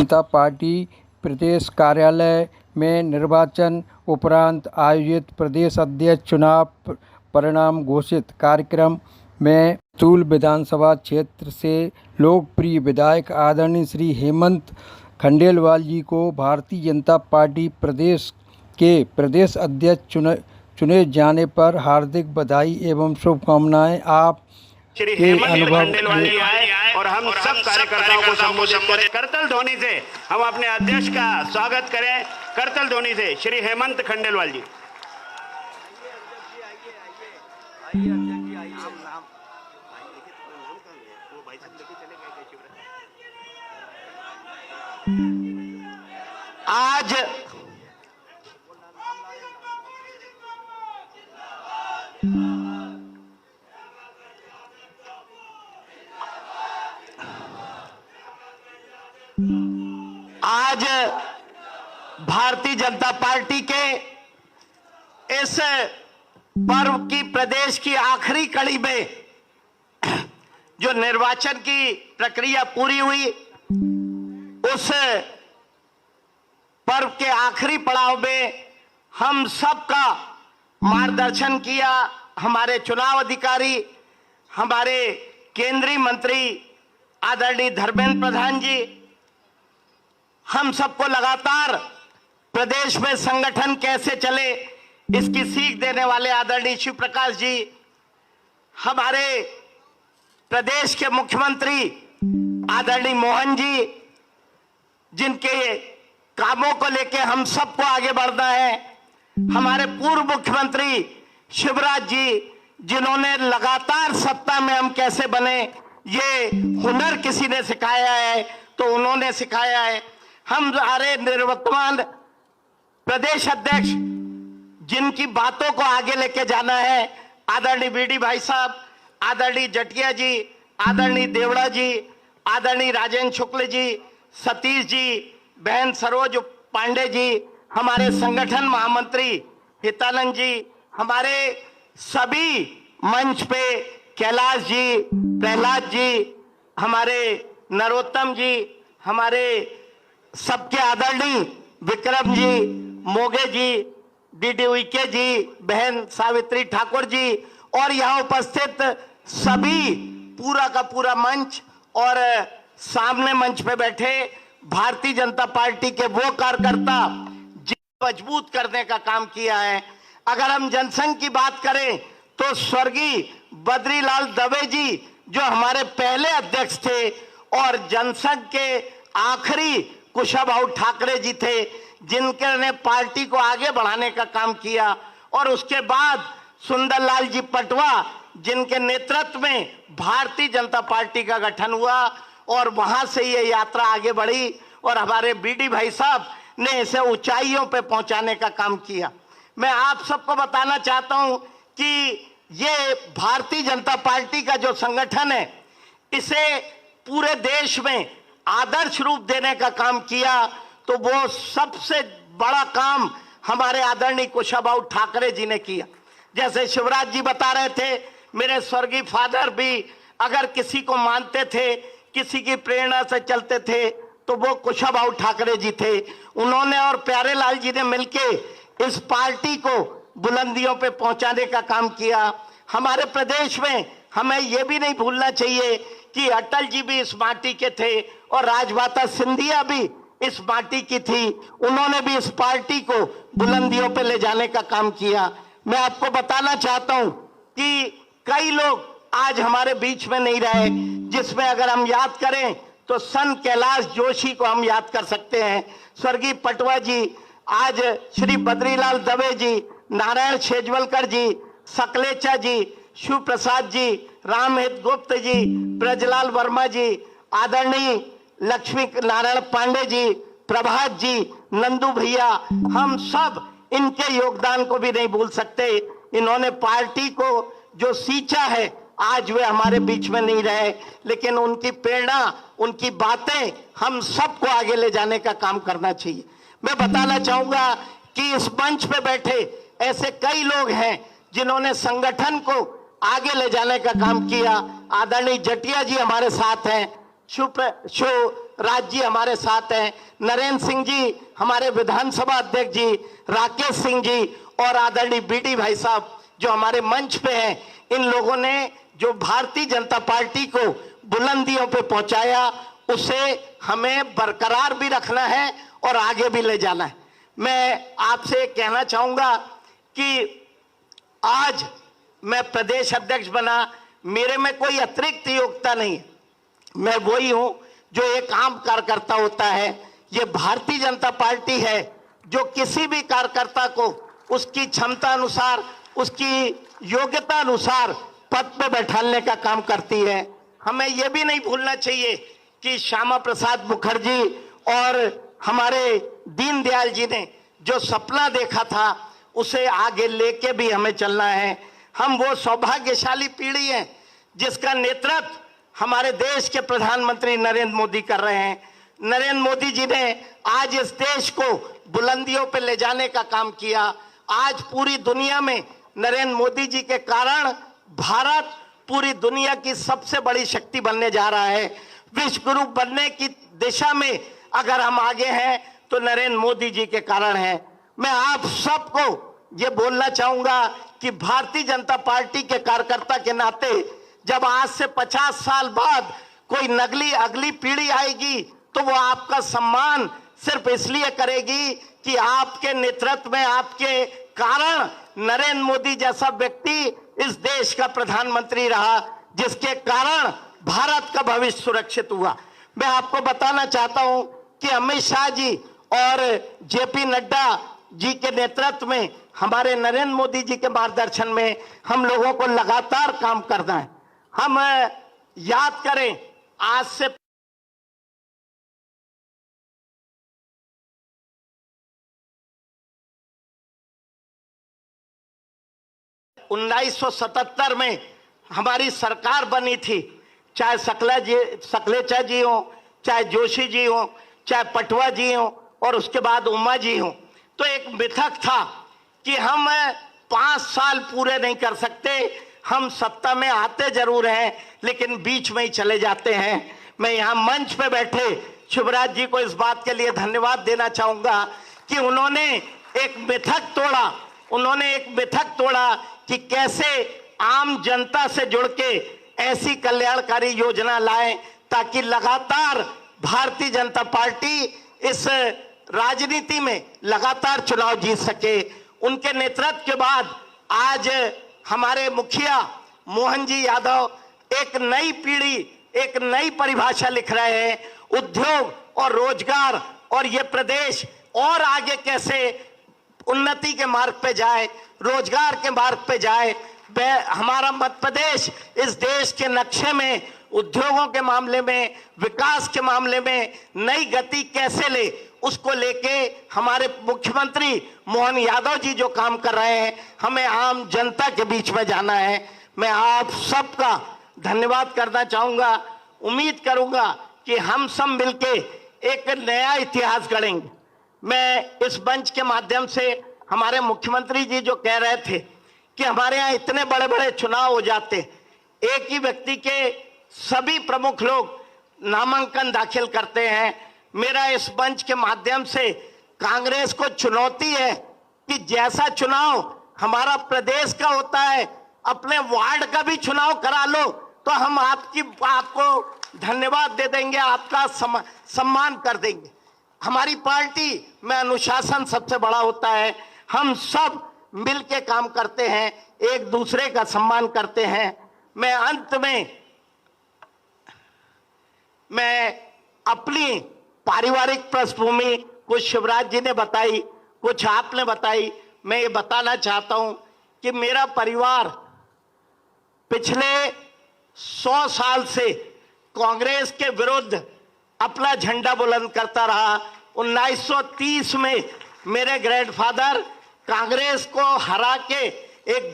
जनता party प्रदेश कार्यालय में निर्वाचन उपरांत आयोजित प्रदेश अध्यक्ष चुनाव परिणाम घोषित कार्यक्रम में बैतूल विधानसभा क्षेत्र से लोकप्रिय विधायक आदरणीय श्री हेमंत खंडेलवाल जी को भारतीय जनता पार्टी प्रदेश के प्रदेश अध्यक्ष चुने जाने पर हार्दिक बधाई एवं शुभकामनाएं। आप श्री हेमंत खंडेलवाल जी आए और हम सब कार्यकर्ताओं को संबोधित करें। करतल ध्वनि से हम अपने अध्यक्ष का स्वागत करें। करतल ध्वनि से श्री हेमंत खंडेलवाल जी। आज भारतीय जनता पार्टी के इस पर्व की प्रदेश की आखिरी कड़ी में जो निर्वाचन की प्रक्रिया पूरी हुई, उस पर्व के आखिरी पड़ाव में हम सबका मार्गदर्शन किया हमारे चुनाव अधिकारी, हमारे केंद्रीय मंत्री आदरणीय धर्मेंद्र प्रधान जी। हम सबको लगातार प्रदेश में संगठन कैसे चले इसकी सीख देने वाले आदरणीय शिव प्रकाश जी, हमारे प्रदेश के मुख्यमंत्री आदरणीय मोहन जी, जिनके कामों को लेके हम सबको आगे बढ़ना है, हमारे पूर्व मुख्यमंत्री शिवराज जी, जिन्होंने लगातार सत्ता में हम कैसे बने ये हुनर किसी ने सिखाया है तो उन्होंने सिखाया है। हम हमारे निवर्तमान प्रदेश अध्यक्ष जिनकी बातों को आगे लेके जाना है, आदरणीय बीडी भाई साहब, आदरणीय जटिया जी, आदरणीय देवड़ा जी, आदरणीय राजेंद्र शुक्ल जी, सतीश जी, बहन सरोज पांडे जी, हमारे संगठन महामंत्री हितानंद जी, हमारे सभी मंच पे कैलाश जी, प्रहलाद जी, हमारे नरोत्तम जी, हमारे सबके आदरणीय विक्रम जी, मोगे जी, डीडी उइके जी, बहन सावित्री ठाकुर जी और यहाँ उपस्थित सभी पूरा का पूरा मंच और सामने मंच पे बैठे भारतीय जनता पार्टी के वो कार्यकर्ता जिन्हें मजबूत करने का काम किया है। अगर हम जनसंघ की बात करें तो स्वर्गीय बद्रीलाल दवे जी जो हमारे पहले अध्यक्ष थे और जनसंघ के आखिरी कुशाभाऊ ठाकरे जी थे जिनके ने पार्टी को आगे बढ़ाने का काम किया, और उसके बाद सुंदरलाल जी पटवा जिनके नेतृत्व में भारतीय जनता पार्टी का गठन हुआ और वहां से ये यात्रा आगे बढ़ी और हमारे बीडी भाई साहब ने इसे ऊंचाइयों पे पहुंचाने का काम किया। मैं आप सबको बताना चाहता हूं कि ये भारतीय जनता पार्टी का जो संगठन है इसे पूरे देश में आदर्श रूप देने का काम किया, तो वो सबसे बड़ा काम हमारे आदरणीय कुशाभाऊ ठाकरे जी ने किया। जैसे शिवराज जी बता रहे थे, मेरे स्वर्गीय फादर भी अगर किसी को मानते थे, किसी की प्रेरणा से चलते थे तो वो कुशाभाऊ ठाकरे जी थे। उन्होंने और प्यारेलाल जी ने मिलके इस पार्टी को बुलंदियों पे पहुंचाने का काम किया। हमारे प्रदेश में हमें यह भी नहीं भूलना चाहिए कि अटल जी भी इस माटी के थे और राजमाता सिंधिया भी इस माटी की थी। उन्होंने भी इस पार्टी को बुलंदियों पे ले जाने का काम किया। मैं आपको बताना चाहता हूं कि कई लोग आज हमारे बीच में नहीं रहे, जिसमें अगर हम याद करें तो संत कैलाश जोशी को हम याद कर सकते हैं, स्वर्गीय पटवा जी, आज श्री बद्रीलाल दवे जी, नारायण शेजवलकर जी, सकलेचा जी, शिव प्रसाद जी, रामहित गुप्त जी, ब्रजलाल वर्मा जी, आदरणीय लक्ष्मी नारायण पांडे जी, प्रभात जी, नंदू भैया, हम सब इनके योगदान को भी नहीं भूल सकते। इन्होंने पार्टी को जो सींचा है, आज वे हमारे बीच में नहीं रहे, लेकिन उनकी प्रेरणा, उनकी बातें हम सबको आगे ले जाने का काम करना चाहिए। मैं बताना चाहूंगा कि इस मंच पे बैठे ऐसे कई लोग हैं जिन्होंने संगठन को आगे ले जाने का काम किया। आदरणीय जटिया जी हमारे साथ हैं, राज जी हमारे साथ हैं, नरेंद्र सिंह जी हमारे विधानसभा अध्यक्ष जी, राकेश सिंह जी और आदरणीय बीडी भाई साहब जो हमारे मंच पे हैं, इन लोगों ने जो भारतीय जनता पार्टी को बुलंदियों पे पहुंचाया उसे हमें बरकरार भी रखना है और आगे भी ले जाना है। मैं आपसे कहना चाहूंगा कि आज मैं प्रदेश अध्यक्ष बना, मेरे में कोई अतिरिक्त योग्यता नहीं है, मैं वही हूं जो एक आम कार्यकर्ता होता है। ये भारतीय जनता पार्टी है जो किसी भी कार्यकर्ता को उसकी क्षमता अनुसार, उसकी योग्यता अनुसार पद पे बैठाने का काम करती है। हमें यह भी नहीं भूलना चाहिए कि श्यामा प्रसाद मुखर्जी और हमारे दीनदयाल जी ने जो सपना देखा था उसे आगे लेके भी हमें चलना है। हम वो सौभाग्यशाली पीढ़ी हैं जिसका नेतृत्व हमारे देश के प्रधानमंत्री नरेंद्र मोदी कर रहे हैं। नरेंद्र मोदी जी ने आज इस देश को बुलंदियों पे ले जाने का काम किया। आज पूरी दुनिया में नरेंद्र मोदी जी के कारण भारत पूरी दुनिया की सबसे बड़ी शक्ति बनने जा रहा है। विश्व गुरु बनने की दिशा में अगर हम आगे हैं तो नरेंद्र मोदी जी के कारण है। मैं आप सबको ये बोलना चाहूंगा कि भारतीय जनता पार्टी के कार्यकर्ता के नाते जब आज से 50 साल बाद कोई अगली पीढ़ी आएगी तो वो आपका सम्मान सिर्फ इसलिए करेगी कि आपके नेतृत्व में, आपके कारण नरेंद्र मोदी जैसा व्यक्ति इस देश का प्रधानमंत्री रहा, जिसके कारण भारत का भविष्य सुरक्षित हुआ। मैं आपको बताना चाहता हूं कि अमित शाह जी और जेपी नड्डा जी के नेतृत्व में, हमारे नरेंद्र मोदी जी के मार्गदर्शन में हम लोगों को लगातार काम करना है। हम याद करें आज से 1977 में हमारी सरकार बनी थी, चाहे सकलेचा जी हो, चाहे जोशी जी हो, चाहे पटवा जी हो और उसके बाद उमा जी हो। तो एक मिथक था कि हम 5 साल पूरे नहीं कर सकते, हम सत्ता में आते जरूर हैं लेकिन बीच में ही चले जाते हैं। मैं यहाँ मंच पे बैठे शिवराज जी को इस बात के लिए धन्यवाद देना चाहूंगा कि उन्होंने एक मिथक तोड़ा कि कैसे आम जनता से जुड़ के ऐसी कल्याणकारी योजना लाएं ताकि लगातार भारतीय जनता पार्टी इस राजनीति में लगातार चुनाव जीत सके। उनके नेतृत्व के बाद आज हमारे मुखिया मोहन जी यादव एक नई पीढ़ी, एक नई परिभाषा लिख रहे हैं उद्योग और रोजगार, और ये प्रदेश और आगे कैसे उन्नति के मार्ग पे जाए, रोजगार के मार्ग पे जाए। हमारा मध्य प्रदेश इस देश के नक्शे में उद्योगों के मामले में, विकास के मामले में नई गति कैसे ले, उसको लेके हमारे मुख्यमंत्री मोहन यादव जी जो काम कर रहे हैं, हमें आम जनता के बीच में जाना है। मैं आप सबका धन्यवाद करना चाहूंगा। उम्मीद करूंगा कि हम सब मिलके एक नया इतिहास गढ़ेंगे। मैं इस मंच के माध्यम से हमारे मुख्यमंत्री जी जो कह रहे थे कि हमारे यहाँ इतने बड़े बड़े चुनाव हो जाते, एक ही व्यक्ति के सभी प्रमुख लोग नामांकन दाखिल करते हैं। मेरा इस मंच के माध्यम से कांग्रेस को चुनौती है कि जैसा चुनाव हमारा प्रदेश का होता है, अपने वार्ड का भी चुनाव करा लो तो हम आपको धन्यवाद दे देंगे, आपका सम्मान कर देंगे। हमारी पार्टी में अनुशासन सबसे बड़ा होता है, हम सब मिल के काम करते हैं, एक दूसरे का सम्मान करते हैं। मैं अंत में अपनी पारिवारिक पृष्ठभूमि कुछ शिवराज जी ने बताई, कुछ आपने बताई। मैं ये बताना चाहता हूं कि मेरा परिवार पिछले 100 साल से कांग्रेस के विरुद्ध अपना झंडा बुलंद करता रहा। 1930 में मेरे ग्रैंडफादर कांग्रेस को हरा के एक